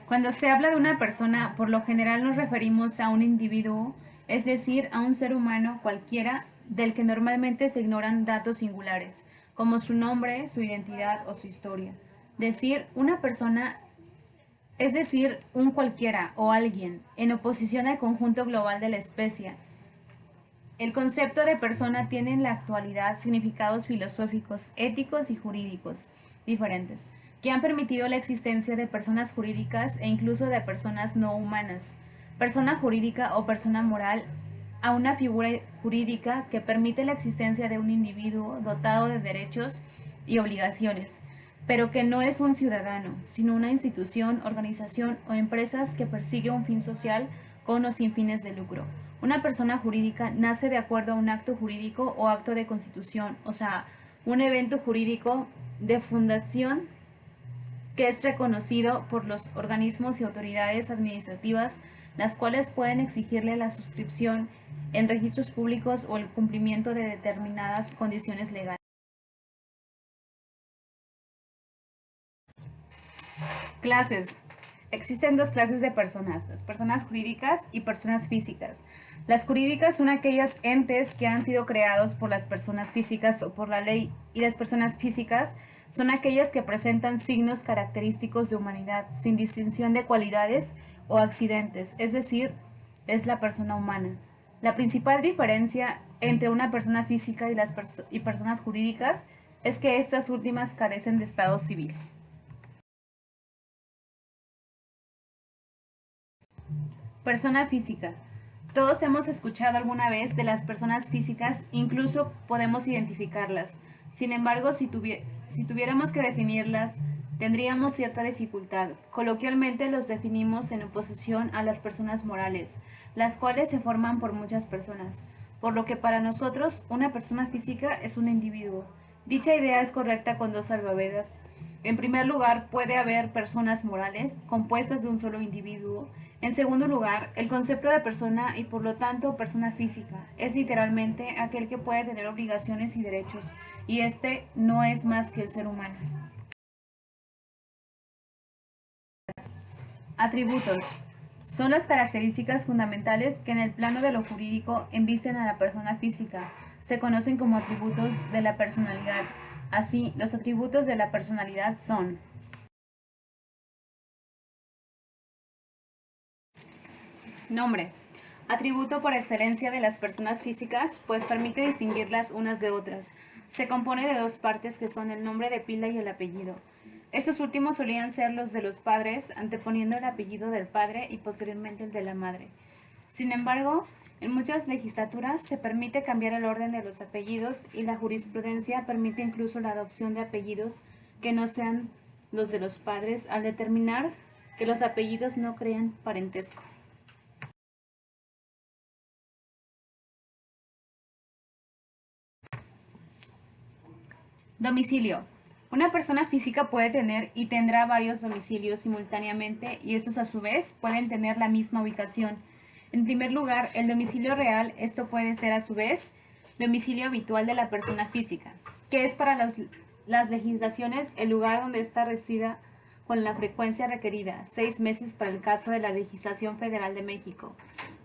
Cuando se habla de una persona, por lo general nos referimos a un individuo, es decir, a un ser humano cualquiera del que normalmente se ignoran datos singulares, como su nombre, su identidad o su historia. Decir una persona es decir, un cualquiera o alguien, en oposición al conjunto global de la especie. El concepto de persona tiene en la actualidad significados filosóficos, éticos y jurídicos diferentes, que han permitido la existencia de personas jurídicas e incluso de personas no humanas. Persona jurídica o persona moral a una figura jurídica que permite la existencia de un individuo dotado de derechos y obligaciones, pero que no es un ciudadano, sino una institución, organización o empresas que persigue un fin social con o sin fines de lucro. Una persona jurídica nace de acuerdo a un acto jurídico o acto de constitución, o sea, un evento jurídico de fundación que es reconocido por los organismos y autoridades administrativas, las cuales pueden exigirle la suscripción en registros públicos o el cumplimiento de determinadas condiciones legales. Clases. Existen dos clases de personas, las personas jurídicas y personas físicas. Las jurídicas son aquellas entes que han sido creados por las personas físicas o por la ley, y las personas físicas son aquellas que presentan signos característicos de humanidad, sin distinción de cualidades o accidentes, es decir, es la persona humana. La principal diferencia entre una persona física y personas jurídicas es que estas últimas carecen de estado civil. Persona física. Todos hemos escuchado alguna vez de las personas físicas, incluso podemos identificarlas. Sin embargo, si tuviéramos que definirlas, tendríamos cierta dificultad. Coloquialmente los definimos en oposición a las personas morales, las cuales se forman por muchas personas, por lo que para nosotros una persona física es un individuo. Dicha idea es correcta con dos salvavidas. En primer lugar, puede haber personas morales compuestas de un solo individuo. En segundo lugar, el concepto de persona y por lo tanto persona física es literalmente aquel que puede tener obligaciones y derechos, y este no es más que el ser humano. Atributos. Son las características fundamentales que en el plano de lo jurídico embisten a la persona física. Se conocen como atributos de la personalidad. Así, los atributos de la personalidad son: nombre. Atributo por excelencia de las personas físicas, pues permite distinguirlas unas de otras. Se compone de dos partes que son el nombre de pila y el apellido. Estos últimos solían ser los de los padres, anteponiendo el apellido del padre y posteriormente el de la madre. Sin embargo, en muchas legislaturas se permite cambiar el orden de los apellidos y la jurisprudencia permite incluso la adopción de apellidos que no sean los de los padres al determinar que los apellidos no crean parentesco. Domicilio. Una persona física puede tener y tendrá varios domicilios simultáneamente y estos a su vez pueden tener la misma ubicación. En primer lugar, el domicilio real, esto puede ser a su vez domicilio habitual de la persona física, que es para las legislaciones el lugar donde ésta resida con la frecuencia requerida, 6 meses para el caso de la legislación federal de México.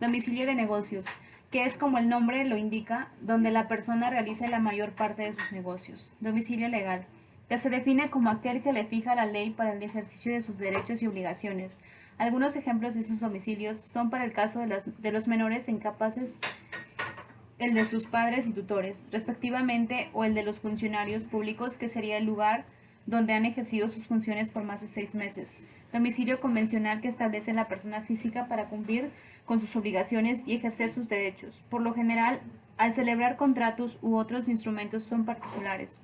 Domicilio de negocios, que es como el nombre lo indica, donde la persona realiza la mayor parte de sus negocios. Domicilio legal, que se define como aquel que le fija la ley para el ejercicio de sus derechos y obligaciones. Algunos ejemplos de esos domicilios son para el caso de los menores incapaces el de sus padres y tutores, respectivamente, o el de los funcionarios públicos, que sería el lugar donde han ejercido sus funciones por más de 6 meses. Domicilio convencional que establece la persona física para cumplir con sus obligaciones y ejercer sus derechos. Por lo general, al celebrar contratos u otros instrumentos son particulares.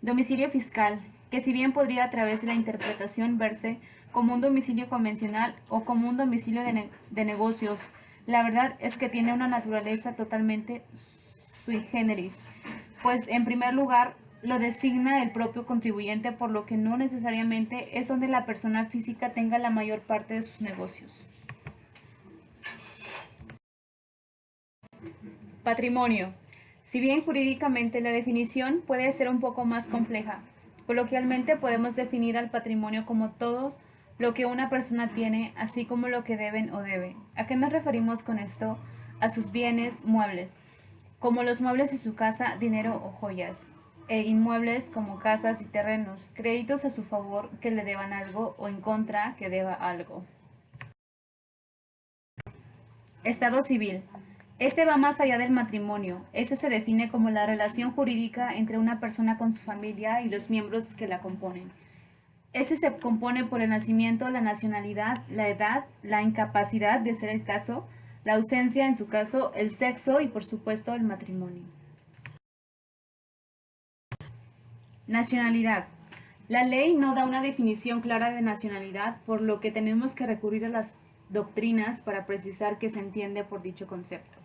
Domicilio fiscal, que si bien podría a través de la interpretación verse como un domicilio convencional o como un domicilio de negocios, la verdad es que tiene una naturaleza totalmente sui generis, pues en primer lugar lo designa el propio contribuyente, por lo que no necesariamente es donde la persona física tenga la mayor parte de sus negocios. Patrimonio. Si bien jurídicamente la definición puede ser un poco más compleja, coloquialmente podemos definir al patrimonio como todos lo que una persona tiene, así como lo que deben o debe. ¿A qué nos referimos con esto? A sus bienes muebles, como los muebles de su casa, dinero o joyas, e inmuebles como casas y terrenos, créditos a su favor que le deban algo o en contra que deba algo. Estado civil. Este va más allá del matrimonio. Este se define como la relación jurídica entre una persona con su familia y los miembros que la componen. Este se compone por el nacimiento, la nacionalidad, la edad, la incapacidad de ser el caso, la ausencia en su caso, el sexo y por supuesto el matrimonio. Nacionalidad. La ley no da una definición clara de nacionalidad, por lo que tenemos que recurrir a las doctrinas para precisar qué se entiende por dicho concepto.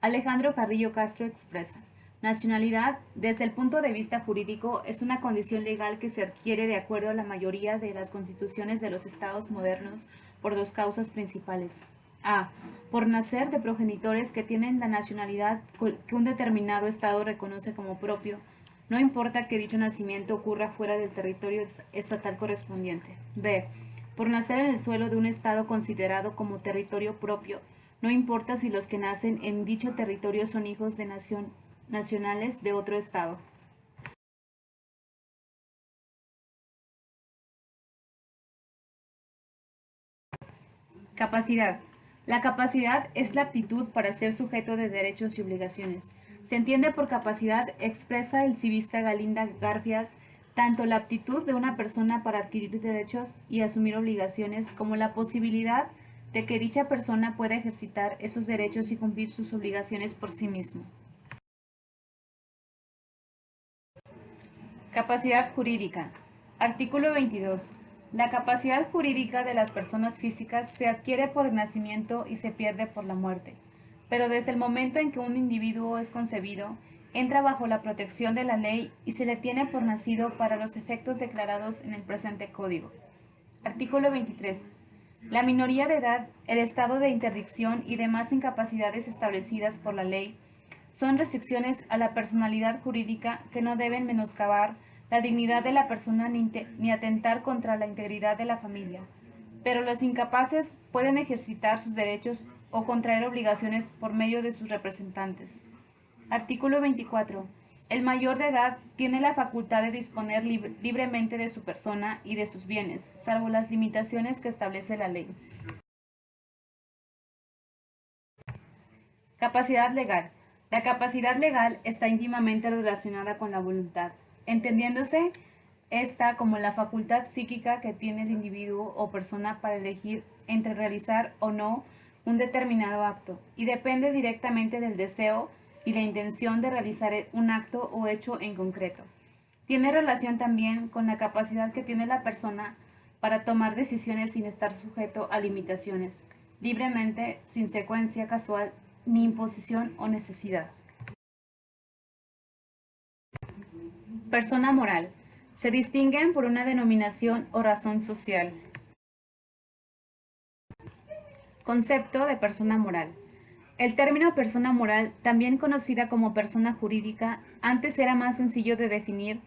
Alejandro Carrillo Castro expresa: nacionalidad, desde el punto de vista jurídico, es una condición legal que se adquiere de acuerdo a la mayoría de las constituciones de los estados modernos por dos causas principales. A. Por nacer de progenitores que tienen la nacionalidad que un determinado estado reconoce como propio, no importa que dicho nacimiento ocurra fuera del territorio estatal correspondiente. B. Por nacer en el suelo de un estado considerado como territorio propio, no importa si los que nacen en dicho territorio son hijos de nacionales de otro estado. Capacidad. La capacidad es la aptitud para ser sujeto de derechos y obligaciones. Se entiende por capacidad, expresa el civista Galinda Garfias, tanto la aptitud de una persona para adquirir derechos y asumir obligaciones como la posibilidad de que dicha persona pueda ejercitar esos derechos y cumplir sus obligaciones por sí mismo. Capacidad jurídica. Artículo 22. La capacidad jurídica de las personas físicas se adquiere por el nacimiento y se pierde por la muerte, pero desde el momento en que un individuo es concebido, entra bajo la protección de la ley y se le tiene por nacido para los efectos declarados en el presente Código. Artículo 23. La minoría de edad, el estado de interdicción y demás incapacidades establecidas por la ley son restricciones a la personalidad jurídica que no deben menoscabar la dignidad de la persona ni atentar contra la integridad de la familia. Pero los incapaces pueden ejercitar sus derechos o contraer obligaciones por medio de sus representantes. Artículo 24. El mayor de edad tiene la facultad de disponer libremente de su persona y de sus bienes, salvo las limitaciones que establece la ley. Capacidad legal. La capacidad legal está íntimamente relacionada con la voluntad, entendiéndose esta como la facultad psíquica que tiene el individuo o persona para elegir entre realizar o no un determinado acto, y depende directamente del deseo y la intención de realizar un acto o hecho en concreto. Tiene relación también con la capacidad que tiene la persona para tomar decisiones sin estar sujeto a limitaciones, libremente, sin secuencia casual, ni imposición o necesidad. Persona moral. Se distinguen por una denominación o razón social. Concepto de persona moral. El término persona moral, también conocida como persona jurídica, antes era más sencillo de definir,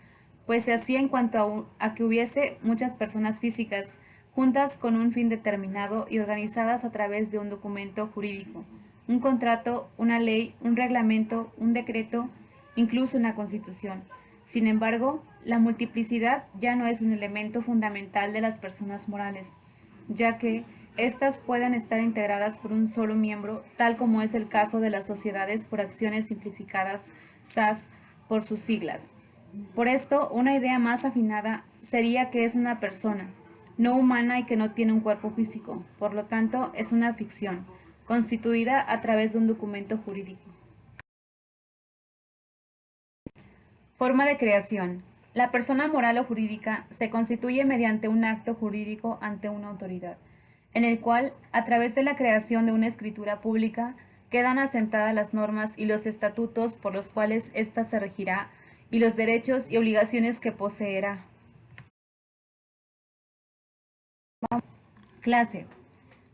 pues se hacía en cuanto a que hubiese muchas personas físicas, juntas con un fin determinado y organizadas a través de un documento jurídico, un contrato, una ley, un reglamento, un decreto, incluso una constitución. Sin embargo, la multiplicidad ya no es un elemento fundamental de las personas morales, ya que estas pueden estar integradas por un solo miembro, tal como es el caso de las sociedades por acciones simplificadas, SAS, por sus siglas. Por esto, una idea más afinada sería que es una persona, no humana y que no tiene un cuerpo físico, por lo tanto, es una ficción, constituida a través de un documento jurídico. Forma de creación. La persona moral o jurídica se constituye mediante un acto jurídico ante una autoridad, en el cual, a través de la creación de una escritura pública, quedan asentadas las normas y los estatutos por los cuales ésta se regirá y los derechos y obligaciones que poseerá. Clase.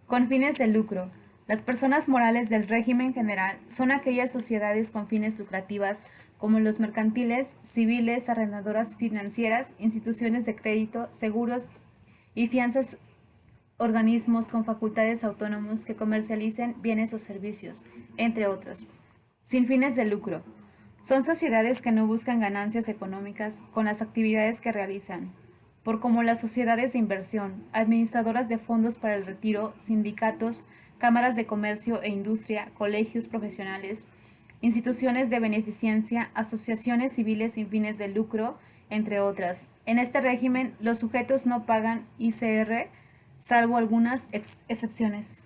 Con fines de lucro. Las personas morales del régimen general son aquellas sociedades con fines lucrativas como los mercantiles, civiles, arrendadoras financieras, instituciones de crédito, seguros y fianzas organismos con facultades autónomos que comercialicen bienes o servicios, entre otros, sin fines de lucro. Son sociedades que no buscan ganancias económicas con las actividades que realizan, por como las sociedades de inversión, administradoras de fondos para el retiro, sindicatos, cámaras de comercio e industria, colegios profesionales, instituciones de beneficencia, asociaciones civiles sin fines de lucro, entre otras. En este régimen, los sujetos no pagan ICR, salvo algunas excepciones.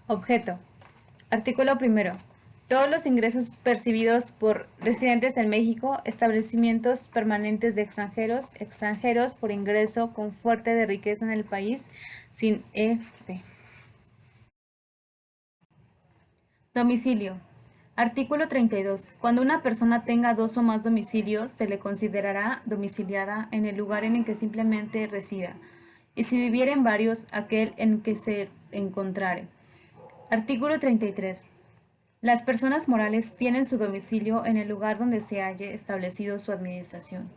Objeto. Artículo primero. Todos los ingresos percibidos por residentes en México, establecimientos permanentes de extranjeros, extranjeros por ingreso con fuerte de riqueza en el país, sin EF. Domicilio. Artículo 32. Cuando una persona tenga dos o más domicilios, se le considerará domiciliada en el lugar en el que simplemente resida, y si viviera en varios, aquel en que se encontrare. Artículo 33. Las personas morales tienen su domicilio en el lugar donde se halle establecido su administración.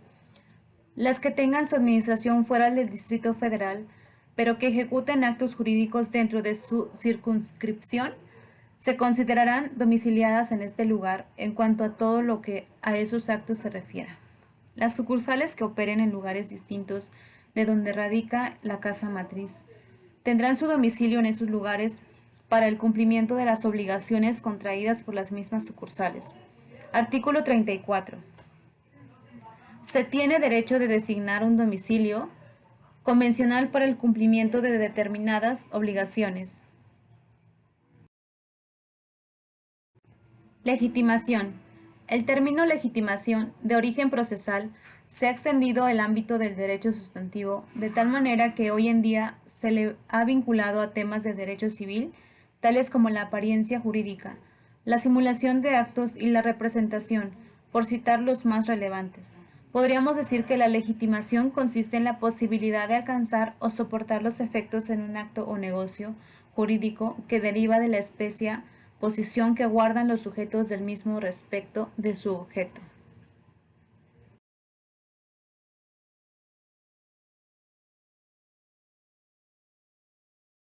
Las que tengan su administración fuera del Distrito Federal, pero que ejecuten actos jurídicos dentro de su circunscripción, se considerarán domiciliadas en este lugar en cuanto a todo lo que a esos actos se refiera. Las sucursales que operen en lugares distintos de donde radica la casa matriz tendrán su domicilio en esos lugares para el cumplimiento de las obligaciones contraídas por las mismas sucursales. Artículo 34. Se tiene derecho de designar un domicilio convencional para el cumplimiento de determinadas obligaciones. Legitimación. El término legitimación, de origen procesal, se ha extendido el ámbito del derecho sustantivo, de tal manera que hoy en día se le ha vinculado a temas de derecho civil, tales como la apariencia jurídica, la simulación de actos y la representación, por citar los más relevantes. Podríamos decir que la legitimación consiste en la posibilidad de alcanzar o soportar los efectos en un acto o negocio jurídico que deriva de la especie posición que guardan los sujetos del mismo respecto de su objeto.